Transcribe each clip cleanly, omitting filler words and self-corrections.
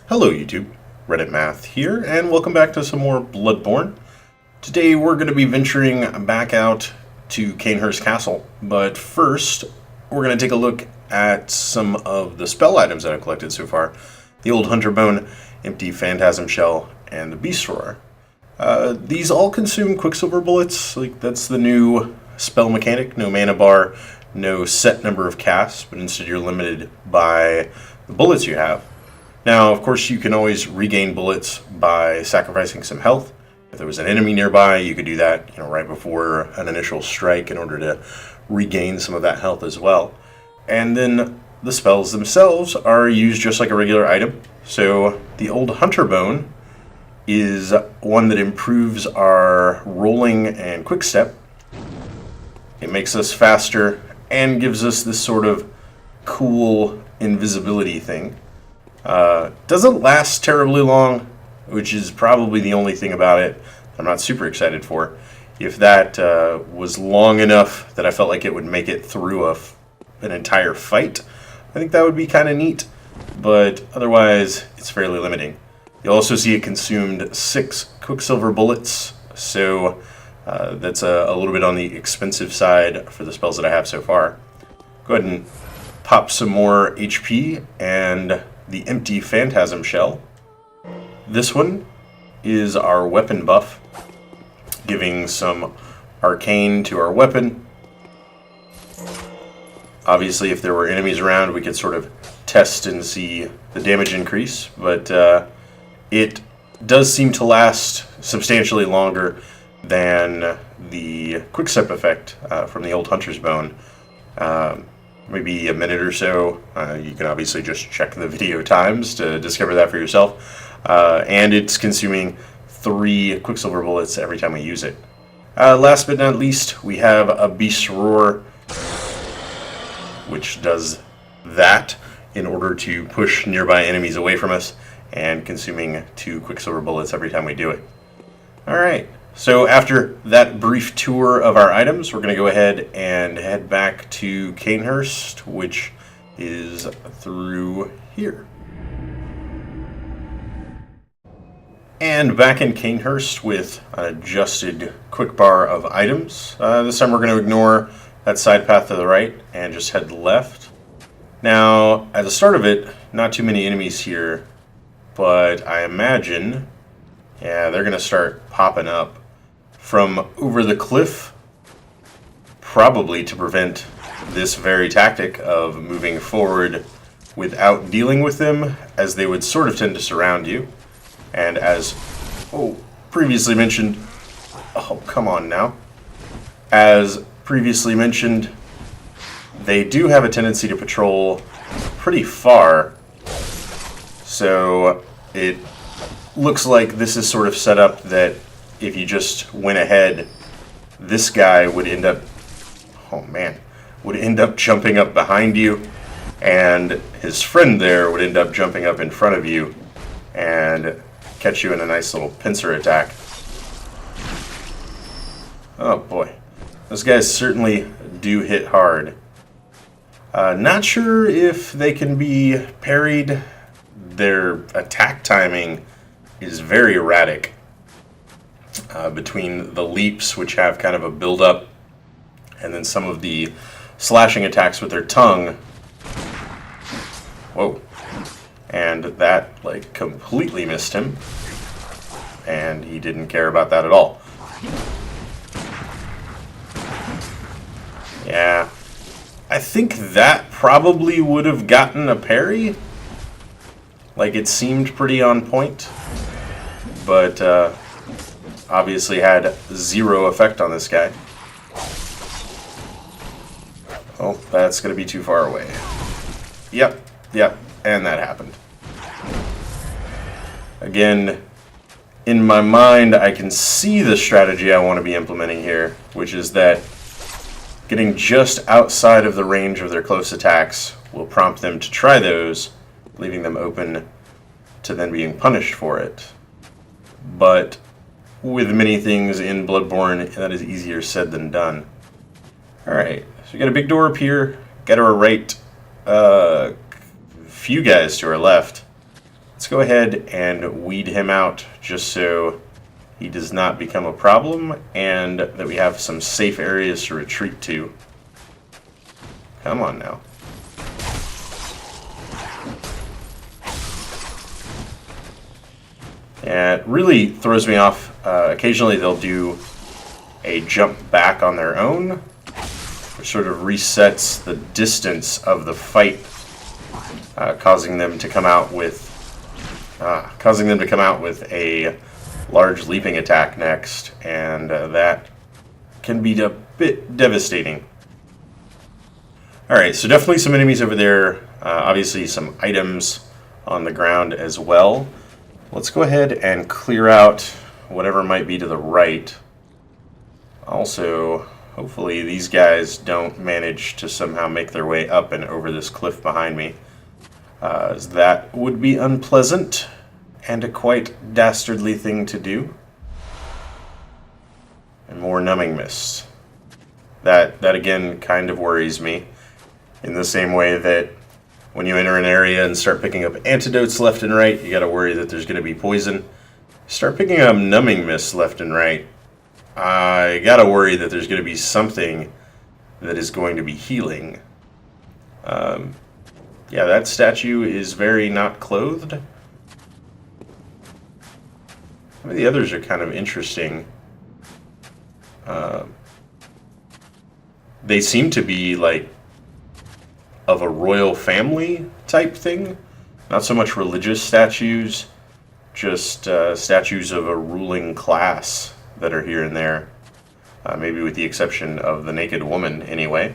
Hello YouTube, Reddit Math here, and welcome back to some more Bloodborne. Today we're going to be venturing back out to Cainhurst Castle, but first we're going to take a look at some of the spell items that I've collected so far. The Old Hunter Bone, Empty Phantasm Shell, and the Beast Roar. These all consume Quicksilver bullets, that's the new spell mechanic, no mana bar, no set number of casts, but instead you're limited by the bullets you have. Now, of course, you can always regain bullets by sacrificing some health. If there was an enemy nearby, you could do that, right before an initial strike in order to regain some of that health as well. And then the spells themselves are used just like a regular item. So the Old Hunter Bone is one that improves our rolling and quick step. It makes us faster and gives us this sort of cool invisibility thing. Doesn't last terribly long, which is probably the only thing about it I'm not super excited for. If that was long enough that I felt like it would make it through an entire fight, I think that would be kind of neat, but otherwise it's fairly limiting. You'll also see it consumed 6 Quicksilver bullets, so that's a little bit on the expensive side for the spells that I have so far. Go ahead and pop some more HP and the Empty Phantasm Shell. This one is our weapon buff, giving some arcane to our weapon. Obviously, if there were enemies around, we could sort of test and see the damage increase, but it does seem to last substantially longer than the quickstep effect from the Old Hunter's Bone. Maybe a minute or so. You can obviously just check the video times to discover that for yourself. And it's consuming 3 Quicksilver bullets every time we use it. Last but not least, we have a Beast Roar, which does that in order to push nearby enemies away from us, and consuming 2 Quicksilver bullets every time we do it. Alright. So after that brief tour of our items, we're going to go ahead and head back to Cainhurst, which is through here. And back in Cainhurst with an adjusted quick bar of items. This time we're going to ignore that side path to the right and just head left. Now, at the start of it, not too many enemies here, but I imagine, yeah, they're going to start popping up from over the cliff, probably to prevent this very tactic of moving forward without dealing with them, as they would sort of tend to surround you. And as previously mentioned, come on now. As previously mentioned, they do have a tendency to patrol pretty far, so it looks like this is sort of set up that if you just went ahead, this guy would end up, jumping up behind you, and his friend there would end up jumping up in front of you and catch you in a nice little pincer attack. Oh boy, those guys certainly do hit hard. Not sure if they can be parried. Their attack timing is very erratic. Between the leaps, which have kind of a build-up, and then some of the slashing attacks with their tongue. Whoa. And that, completely missed him. And he didn't care about that at all. Yeah. I think that probably would have gotten a parry. It seemed pretty on point. But, obviously had 0 effect on this guy. Oh, that's going to be too far away. Yep, and that happened. Again, in my mind, I can see the strategy I want to be implementing here, which is that getting just outside of the range of their close attacks will prompt them to try those, leaving them open to then being punished for it. But with many things in Bloodborne, that is easier said than done. Alright, so we got a big door up here, got to our right, few guys to our left. Let's go ahead and weed him out just so he does not become a problem and that we have some safe areas to retreat to. Come on now. Yeah, it really throws me off. Occasionally they'll do a jump back on their own, which sort of resets the distance of the fight, causing them to come out with a large leaping attack next, and that can be a bit devastating. Alright, so definitely some enemies over there, obviously some items on the ground as well. Let's go ahead and clear out whatever might be to the right. Also, hopefully these guys don't manage to somehow make their way up and over this cliff behind me, as that would be unpleasant and a quite dastardly thing to do. And more numbing mist. That again kind of worries me, in the same way that when you enter an area and start picking up antidotes left and right, you gotta worry that there's gonna be poison. Start picking up numbing mist left and right, I gotta worry that there's gonna be something that is going to be healing. Yeah, that statue is very not clothed. Some of the others are kind of interesting. They seem to be like of a royal family type thing. Not so much religious statues, just statues of a ruling class that are here and there. Maybe with the exception of the naked woman, anyway.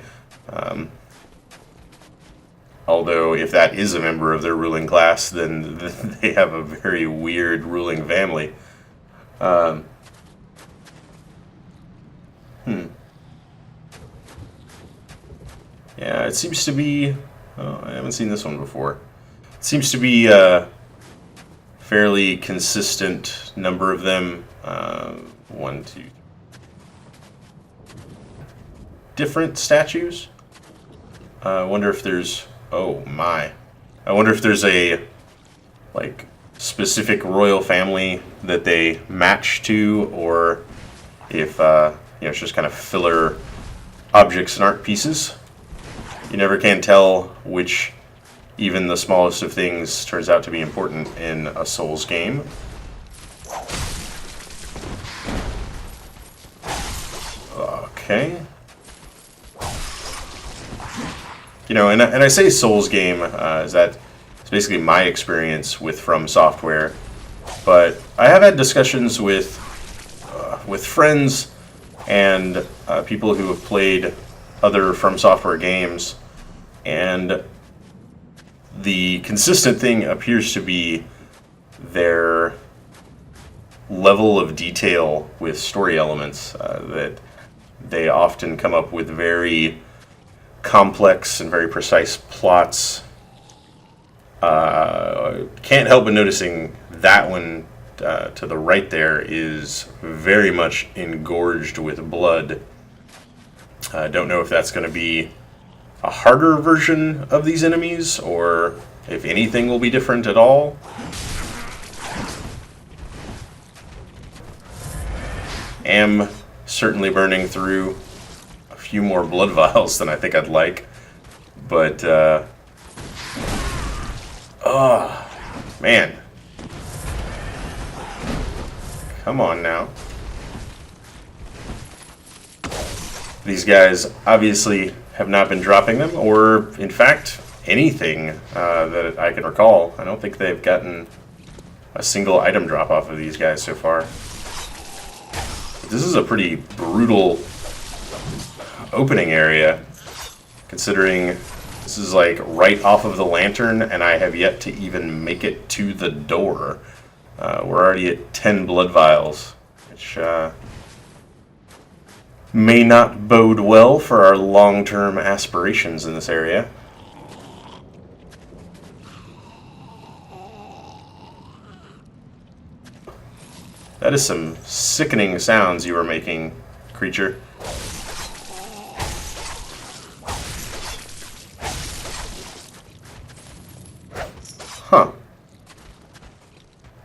Although, if that is a member of their ruling class, then they have a very weird ruling family. Yeah, it seems to be... Oh, I haven't seen this one before. It seems to be a fairly consistent number of them. 1, 2... different statues. I wonder if there's... Oh, my. I wonder if there's a, like, specific royal family that they match to, or if, it's just kind of filler objects and art pieces. You never can tell which, even the smallest of things, turns out to be important in a Souls game. Okay. And I say Souls game, is that it's basically my experience with From Software, but I have had discussions with friends and people who have played other From Software games, and the consistent thing appears to be their level of detail with story elements, that they often come up with very complex and very precise plots. Can't help but noticing that one to the right there is very much engorged with blood. I don't know if that's going to be a harder version of these enemies, or if anything will be different at all. Am certainly burning through a few more blood vials than I think I'd like, but oh man, come on now. These guys obviously have not been dropping them, or in fact anything that I can recall. I don't think they've gotten a single item drop off of these guys so far. This is a pretty brutal opening area, considering this is like right off of the lantern and I have yet to even make it to the door. We're already at 10 blood vials, which may not bode well for our long-term aspirations in this area. That is some sickening sounds you were making, creature. Huh.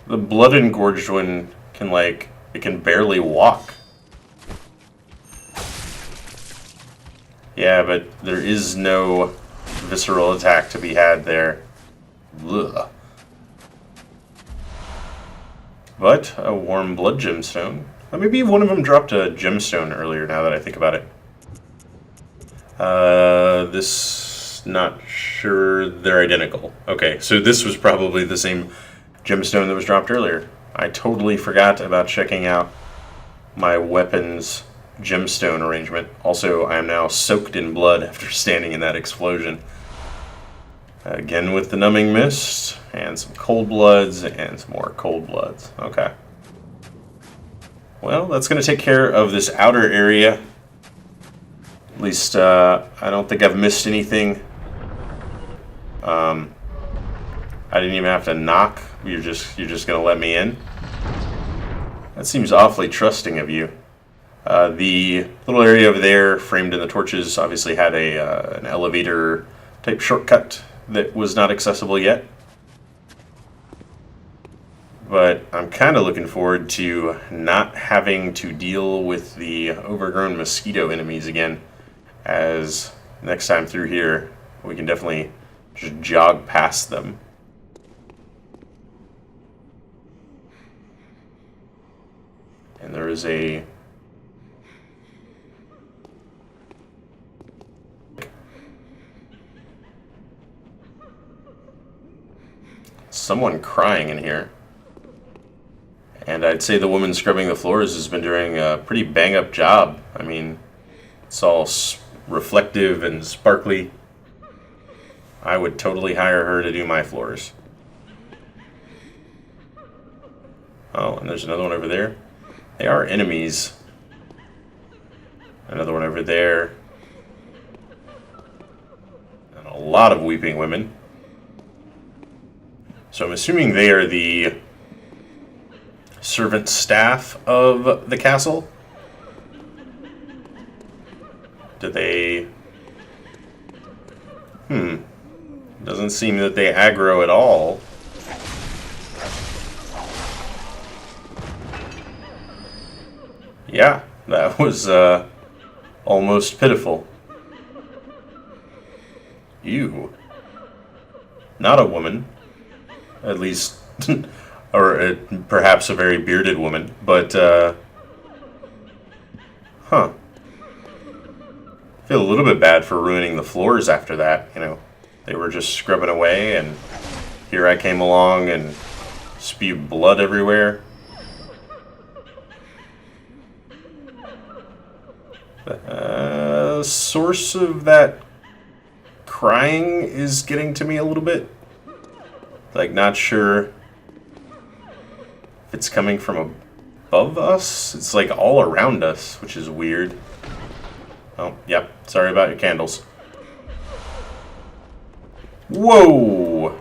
The blood engorged one can, like, it can barely walk. Yeah, but there is no visceral attack to be had there. Ugh. But a warm blood gemstone. Maybe one of them dropped a gemstone earlier, now that I think about it. This... not sure. They're identical. Okay, so this was probably the same gemstone that was dropped earlier. I totally forgot about checking out my weapons gemstone arrangement. Also, I am now soaked in blood after standing in that explosion. Again with the numbing mist, and some cold bloods, and some more cold bloods. Okay. Well, that's going to take care of this outer area. At least, I don't think I've missed anything. I didn't even have to knock. You're just going to let me in? That seems awfully trusting of you. The little area over there, framed in the torches, obviously had an elevator type shortcut that was not accessible yet. But I'm kind of looking forward to not having to deal with the overgrown mosquito enemies again, as next time through here we can definitely just jog past them. And there is a... someone crying in here. And I'd say the woman scrubbing the floors has been doing a pretty bang-up job. I mean, it's all reflective and sparkly. I would totally hire her to do my floors. Oh, and there's another one over there. They are enemies. Another one over there. And a lot of weeping women. So I'm assuming they are the servant staff of the castle. Do they... Doesn't seem that they aggro at all. Yeah, that was almost pitiful. You. Not a woman. At least, or perhaps a very bearded woman, but, huh. I feel a little bit bad for ruining the floors after that, you know. They were just scrubbing away, and here I came along and spewed blood everywhere. The source of that crying is getting to me a little bit. Like, not sure if it's coming from above us. It's like all around us, which is weird. Oh, yep. Sorry about your candles. Whoa!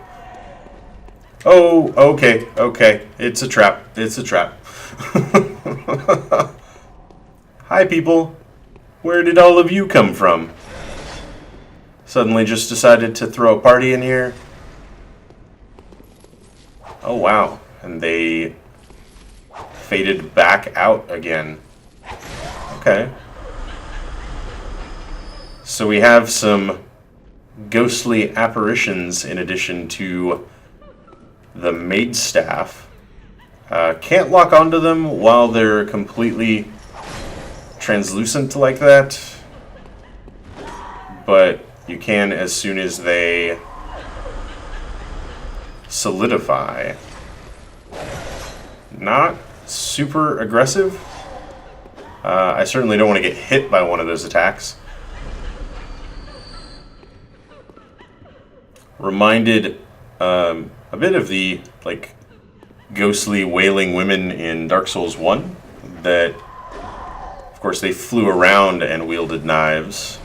Oh, okay, okay. It's a trap. It's a trap. Hi, people. Where did all of you come from? Suddenly just decided to throw a party in here? Oh, wow. And they faded back out again. Okay. So we have some ghostly apparitions in addition to the maid staff. Can't lock onto them while they're completely translucent like that. But you can as soon as they solidify. Not super aggressive. I certainly don't want to get hit by one of those attacks. Reminded a bit of the like ghostly wailing women in Dark Souls 1 that, of course, they flew around and wielded knives,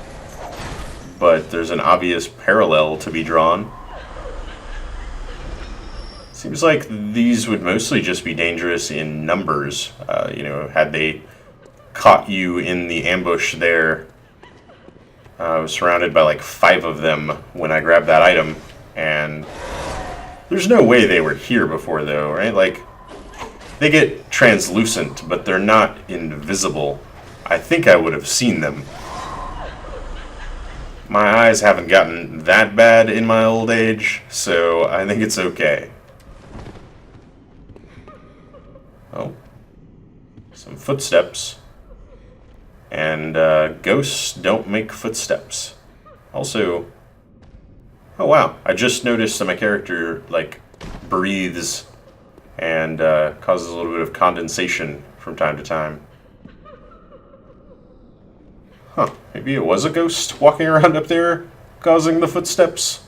but there's an obvious parallel to be drawn. Seems like these would mostly just be dangerous in numbers. You know, had they caught you in the ambush there. I was surrounded by like 5 of them when I grabbed that item, and there's no way they were here before though, right? Like, They get translucent, but they're not invisible. I think I would have seen them. My eyes haven't gotten that bad in my old age, so I think it's okay. Oh. Some footsteps. And ghosts don't make footsteps. Also, oh wow, I just noticed that my character, like, breathes and causes a little bit of condensation from time to time. Huh, maybe it was a ghost walking around up there causing the footsteps?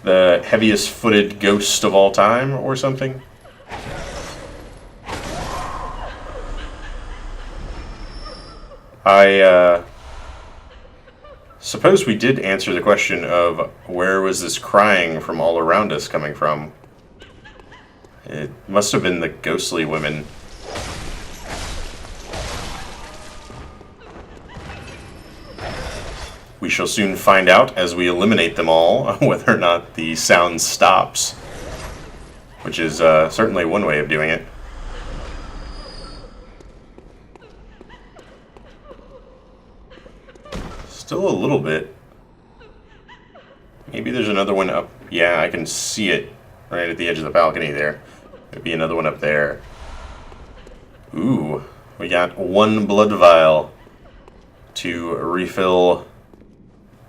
The heaviest footed ghost of all time or something? I suppose we did answer the question of where was this crying from all around us coming from. It must have been the ghostly women. We shall soon find out as we eliminate them all whether or not the sound stops, which is certainly one way of doing it. Still a little bit. Maybe there's another one up. Yeah, I can see it right at the edge of the balcony there. Maybe another one up there. Ooh, we got one blood vial to refill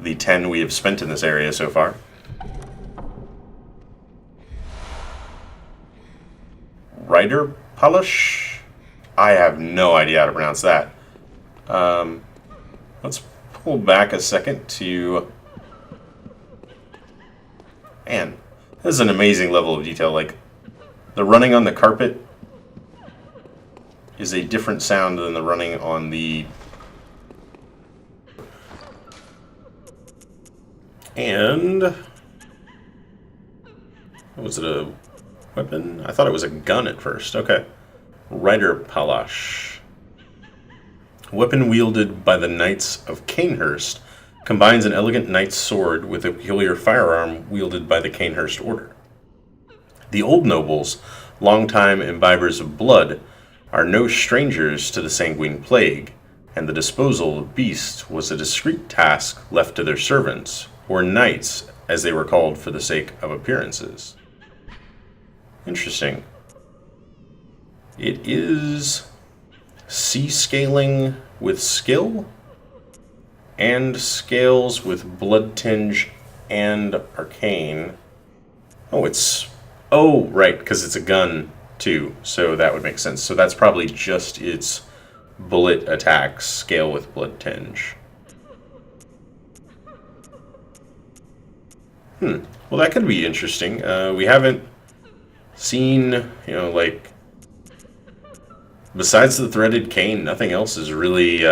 the 10 we have spent in this area so far. Rider polish? I have no idea how to pronounce that. Let's pull back a second to... Man, this is an amazing level of detail. Like, the running on the carpet is a different sound than the running on the... And... Was it a weapon? I thought it was a gun at first. Okay. Rider Palash. Weapon wielded by the Knights of Canehurst. Combines an elegant knight's sword with a peculiar firearm wielded by the Canehurst Order. The old nobles, longtime imbibers of blood, are no strangers to the sanguine plague, and the disposal of beasts was a discreet task left to their servants, or knights, as they were called for the sake of appearances. Interesting. It is C-scaling with skill, and scales with blood tinge and arcane. Oh, it's... Oh, right, because it's a gun, too, so that would make sense. So that's probably just its bullet attacks, scale with blood tinge. Well, that could be interesting. We haven't seen, like... Besides the threaded cane, nothing else has really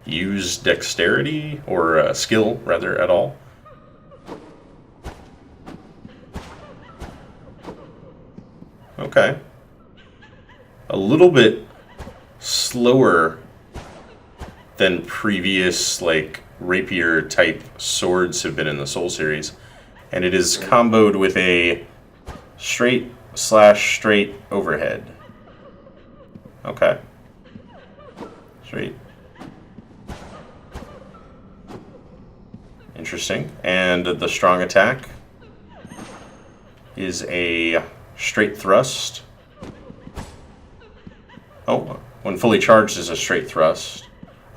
used dexterity, or skill, rather, at all. Okay. A little bit slower than previous, like, rapier-type swords have been in the Soul series. And it is comboed with a straight/straight overhead. Okay. Straight. Interesting. And the strong attack is a straight thrust. Oh, when fully charged is a straight thrust.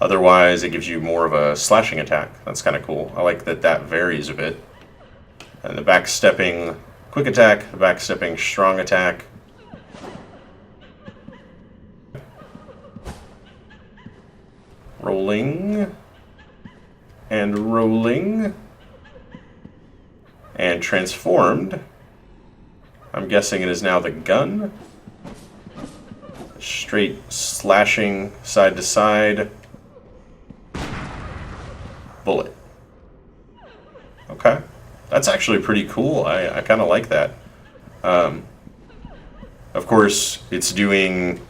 Otherwise, it gives you more of a slashing attack. That's kind of cool. I like that that varies a bit. And the backstepping quick attack, the backstepping strong attack. Rolling. And rolling. And transformed. I'm guessing it is now the gun. Straight slashing side to side. Bullet. Okay. That's actually pretty cool. I kind of like that. Of course, it's doing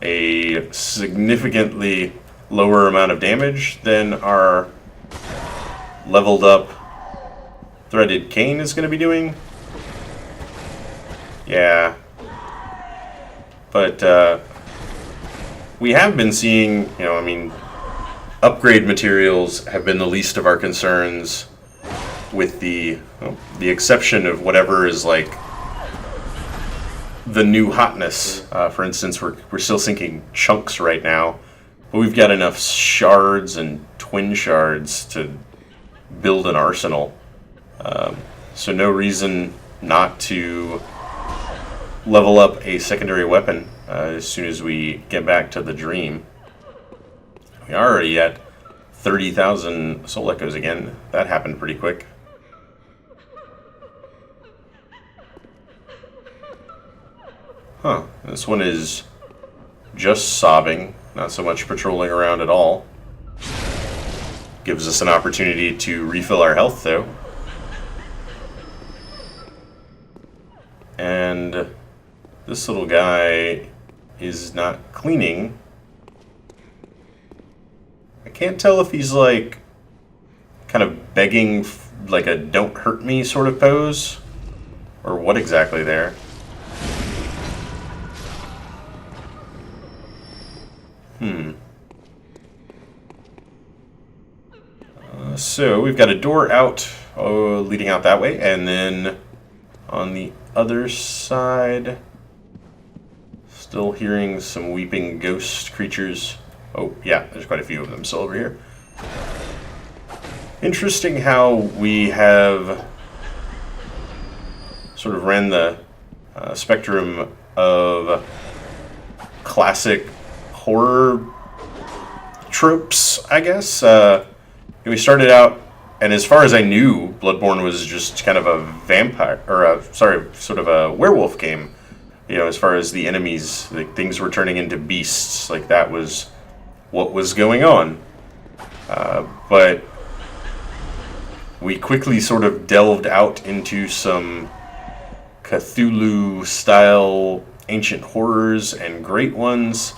a significantly lower amount of damage than our leveled up Threaded Cane is going to be doing. Yeah. But we have been seeing, you know, I mean, upgrade materials have been the least of our concerns, with the exception of whatever is like the new hotness. For instance, we're still sinking chunks right now, but we've got enough shards and twin shards to build an arsenal. So no reason not to level up a secondary weapon as soon as we get back to the Dream. We are already at 30,000 soul echoes again. That happened pretty quick. Huh. This one is just sobbing, not so much patrolling around at all. Gives us an opportunity to refill our health, though. And this little guy is not cleaning. I can't tell if he's like kind of begging like a don't hurt me sort of pose, or what exactly there. So we've got a door out, leading out that way, and then on the other side, still hearing some weeping ghost creatures. Oh, yeah, there's quite a few of them still over here. Interesting how we have sort of ran the spectrum of classic horror tropes, I guess. We started out, and as far as I knew, Bloodborne was just kind of a vampire, or sort of a werewolf game. You know, as far as the enemies, like, things were turning into beasts. Like, that was what was going on. But we quickly sort of delved out into some Cthulhu-style ancient horrors and great ones.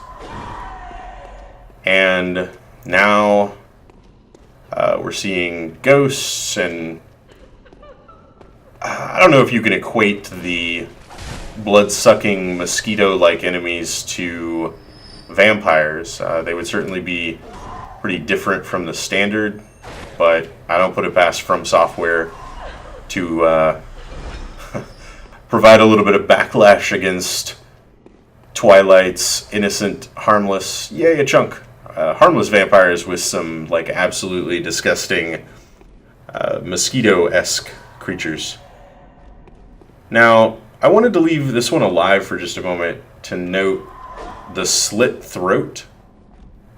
And now we're seeing ghosts, and I don't know if you can equate the blood-sucking mosquito-like enemies to vampires. They would certainly be pretty different from the standard, but I don't put it past From Software to provide a little bit of backlash against Twilight's innocent, harmless, yay, a chunk, harmless vampires with some like absolutely disgusting mosquito-esque creatures. Now, I wanted to leave this one alive for just a moment to note the slit throat.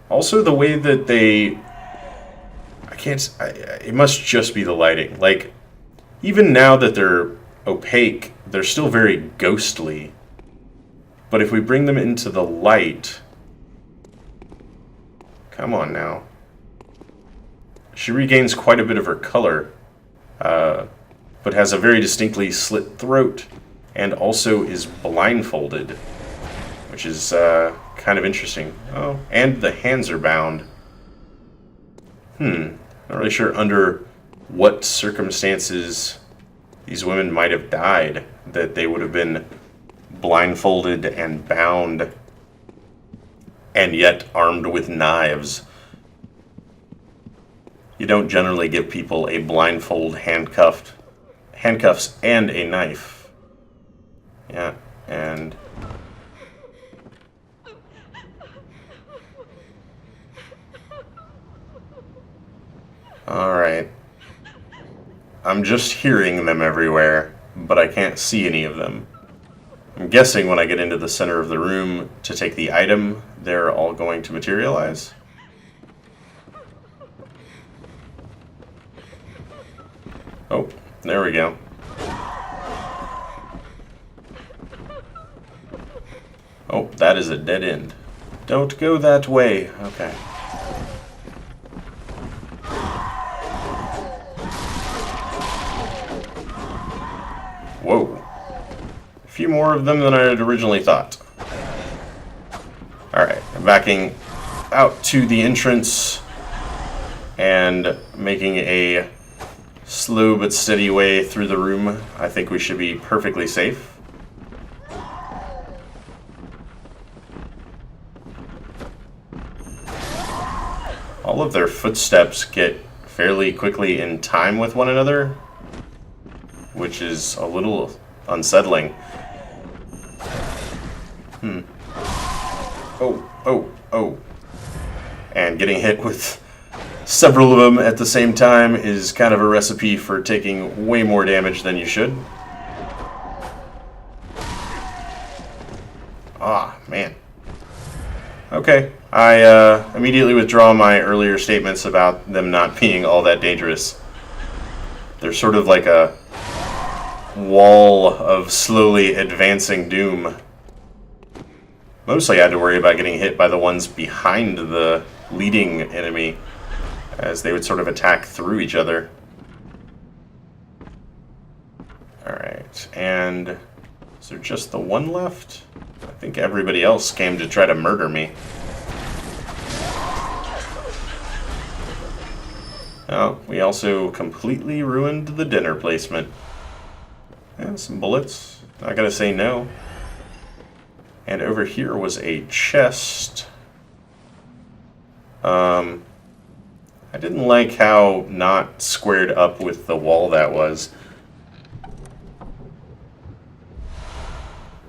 Also, the way that they... it must just be the lighting. Like, even now that they're opaque, they're still very ghostly. But if we bring them into the light... Come on now. She regains quite a bit of her color, but has a very distinctly slit throat, and also is blindfolded, which is kind of interesting. Oh, and the hands are bound. Not really sure under what circumstances these women might have died, that they would have been blindfolded and bound, and yet armed with knives. You don't generally give people a blindfold, handcuffs, and a knife. Yeah, and... Alright. I'm just hearing them everywhere, but I can't see any of them. I'm guessing when I get into the center of the room to take the item, they're all going to materialize. Oh, there we go. Oh, that is a dead end. Don't go that way. Okay. Whoa. A few more of them than I had originally thought. Alright, I'm backing out to the entrance and making a slow but steady way through the room, I think we should be perfectly safe. All of their footsteps get fairly quickly in time with one another, which is a little unsettling. Oh. And getting hit with several of them at the same time is kind of a recipe for taking way more damage than you should. Ah, man. Okay, I immediately withdraw my earlier statements about them not being all that dangerous. They're sort of like a wall of slowly advancing doom. Mostly I had to worry about getting hit by the ones behind the leading enemy, as they would sort of attack through each other. Alright, and is there just the one left? I think everybody else came to try to murder me. Oh, we also completely ruined the dinner placement. And some bullets. Not gonna say no. And over here was a chest. I didn't like how not squared up with the wall that was.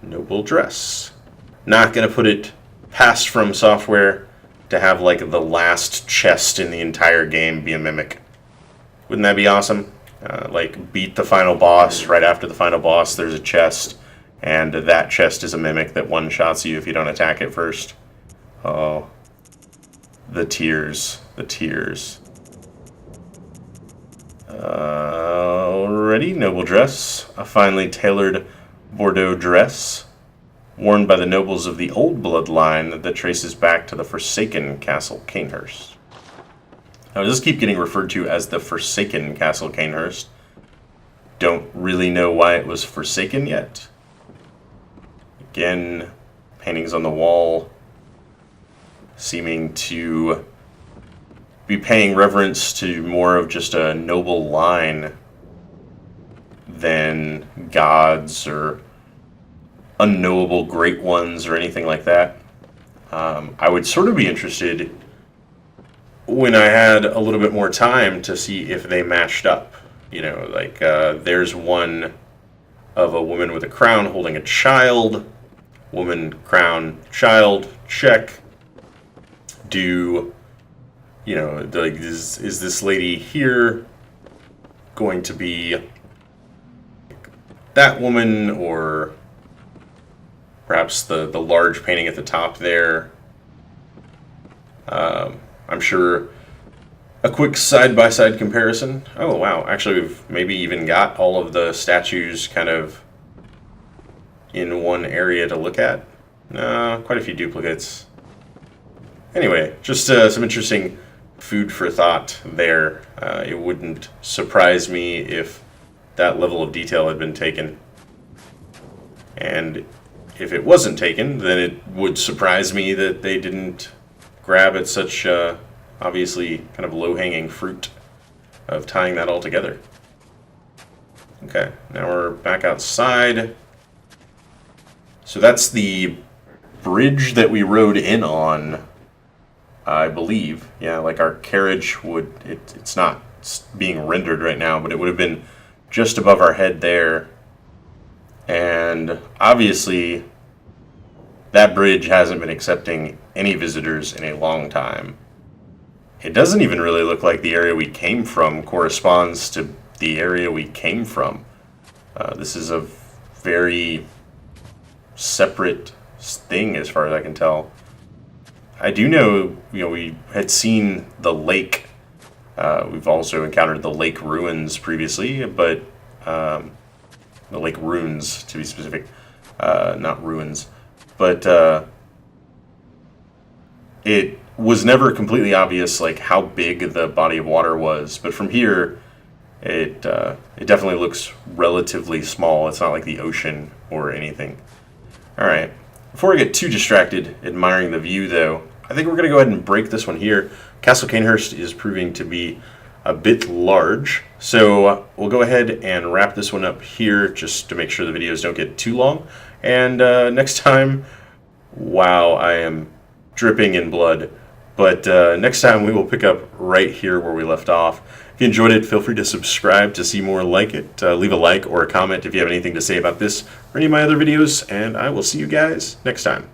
Noble dress. Not gonna put it past From Software to have like the last chest in the entire game be a mimic. Wouldn't that be awesome? Like beat the final boss, right after the final boss there's a chest, and that chest is a mimic that one-shots you if you don't attack it first. Oh. The tears. The tears. Alrighty, noble dress. A finely tailored Bordeaux dress, worn by the nobles of the old bloodline that traces back to the Forsaken Castle Canehurst. Now, does this keep getting referred to as the Forsaken Castle Canehurst? Don't really know why it was forsaken yet. Again, paintings on the wall seeming to be paying reverence to more of just a noble line than gods or unknowable great ones or anything like that. I would sort of be interested when I had a little bit more time to see if they matched up. You know, like there's one of a woman with a crown holding a child. Woman, crown, child, check. Do, you know, like, is this lady here going to be that woman, or perhaps the large painting at the top there? I'm sure a quick side-by-side comparison. Oh, wow. Actually, we've maybe even got all of the statues kind of in one area to look at. Quite a few duplicates. Anyway, just some interesting food for thought there. It wouldn't surprise me if that level of detail had been taken. And if it wasn't taken, then it would surprise me that they didn't grab at such obviously kind of low-hanging fruit of tying that all together. Okay, now we're back outside. So that's the bridge that we rode in on, I believe. Yeah, like our carriage would, it's not being rendered right now, but it would have been just above our head there. And obviously, that bridge hasn't been accepting any visitors in a long time. It doesn't even really look like the area we came from corresponds to the area we came from. This is a very separate thing as far as I can tell. I do know, we had seen the lake. We've also encountered the lake ruins previously, but the lake ruins, to be specific, not ruins. But it was never completely obvious like how big the body of water was. But from here, it definitely looks relatively small. It's not like the ocean or anything. All right. Before I get too distracted admiring the view, though, I think we're going to go ahead and break this one here. Castle Canehurst is proving to be a bit large. So we'll go ahead and wrap this one up here just to make sure the videos don't get too long. And next time, wow, I am dripping in blood. But next time we will pick up right here where we left off. If you enjoyed it, feel free to subscribe to see more like it. Leave a like or a comment if you have anything to say about this or any of my other videos, and I will see you guys next time.